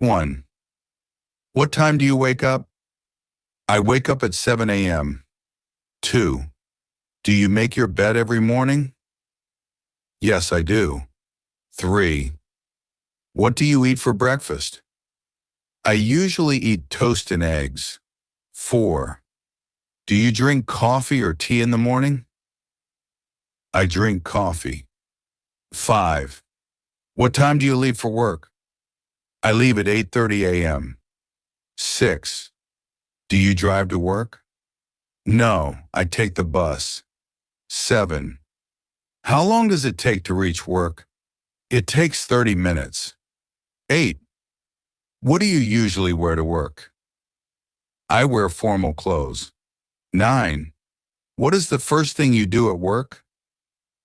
1. What time do you wake up? I wake up at 7 a.m. 2. Do you make your bed every morning? Yes, I do. 3. What do you eat for breakfast? I usually eat toast and eggs. 4. Do you drink coffee or tea in the morning? I drink coffee. 5. What time do you leave for work? I leave at 8:30 a.m. 6. Do you drive to work? No, I take the bus. 7. How long does it take to reach work? It takes 30 minutes. 8. What do you usually wear to work? I wear formal clothes. 9. What is the first thing you do at work?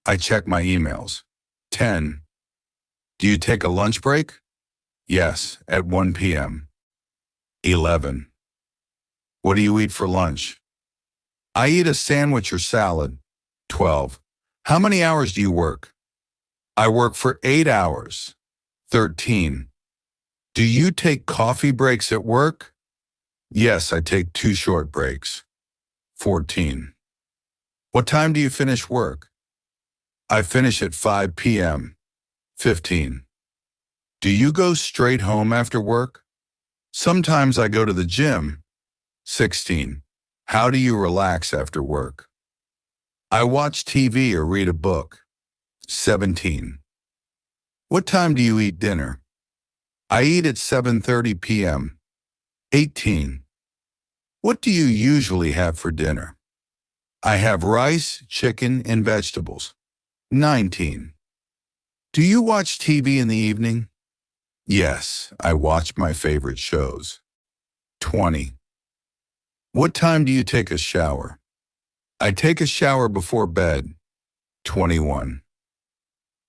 I check my emails. 10. Do you take a lunch break? Yes, at 1 p.m. 11. What do you eat for lunch? I eat a sandwich or salad. 12. How many hours do you work? I work for 8 hours. 13. Do you take coffee breaks at work? Yes, I take 2 short breaks. 14. What time do you finish work? I finish at 5 p.m. 15. Do you go straight home after work? Sometimes I go to the gym. 16. How do you relax after work? I watch TV or read a book. 17. What time do you eat dinner? I eat at 7:30 p.m. 18. What do you usually have for dinner? I have rice, chicken, and vegetables. 19. Do you watch TV in the evening? Yes, I watch my favorite shows. 20. What time do you take a shower? I take a shower before bed. 21.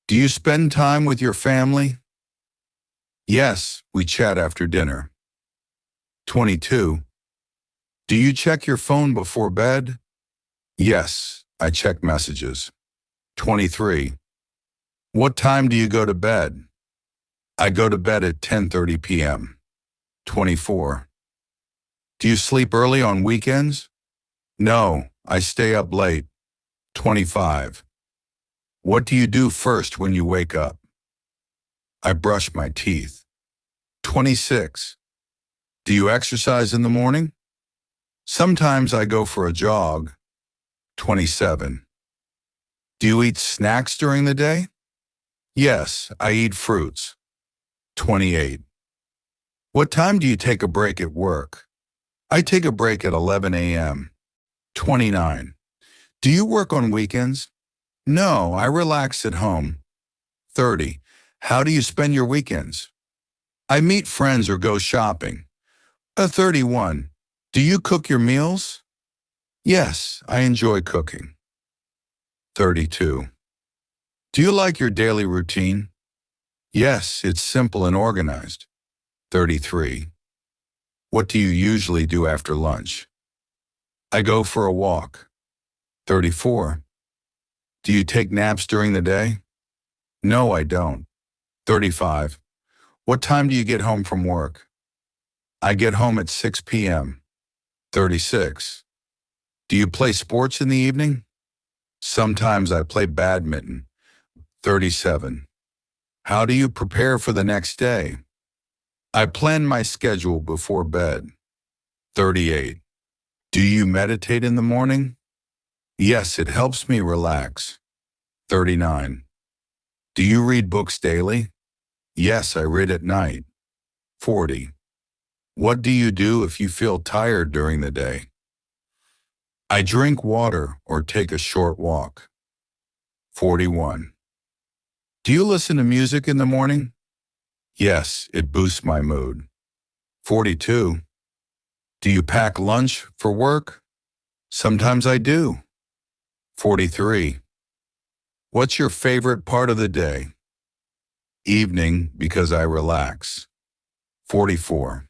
Do you spend time with your family? Yes, we chat after dinner. 22. Do you check your phone before bed? Yes, I check messages. 23. What time do you go to bed? I go to bed at 10:30 p.m. 24. Do you sleep early on weekends? No, I stay up late. 25. What do you do first when you wake up? I brush my teeth. 26. Do you exercise in the morning? Sometimes I go for a jog. 27. Do you eat snacks during the day? Yes, I eat fruits. 28. What time do you take a break at work? I take a break at 11 a.m. 29. Do you work on weekends? No, I relax at home. 30. How do you spend your weekends? I meet friends or go shopping. 31. Do you cook your meals? Yes, I enjoy cooking. 32. Do you like your daily routine? Yes, it's simple and organized. 33. What do you usually do after lunch? I go for a walk. 34. Do you take naps during the day? No, I don't. 35. What time do you get home from work? I get home at 6 p.m. 36. Do you play sports in the evening? Sometimes I play badminton. 37. How do you prepare for the next day? I plan my schedule before bed. 38. Do you meditate in the morning? Yes, it helps me relax. 39. Do you read books daily? Yes, I read at night. 40. What do you do if you feel tired during the day? I drink water or take a short walk. 41. Do you listen to music in the morning? Yes, it boosts my mood. 42. Do you pack lunch for work? Sometimes I do. 43. What's your favorite part of the day? Evening, because I relax. 44.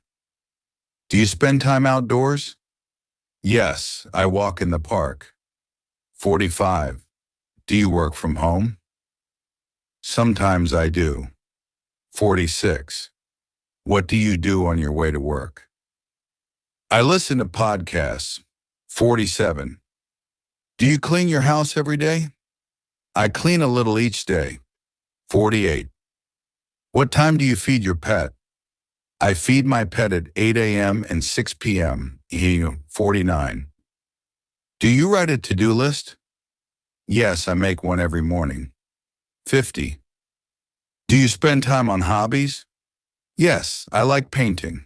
Do you spend time outdoors? Yes, I walk in the park. 45. Do you work from home? Sometimes I do. 46. What do you do on your way to work? I listen to podcasts. 47. Do you clean your house every day? I clean a little each day. 48. What time do you feed your pet? I feed my pet at 8 a.m. and 6 p.m. 49. Do you write a to-do list? Yes, I make one every morning. 50. Do you spend time on hobbies? Yes, I like painting.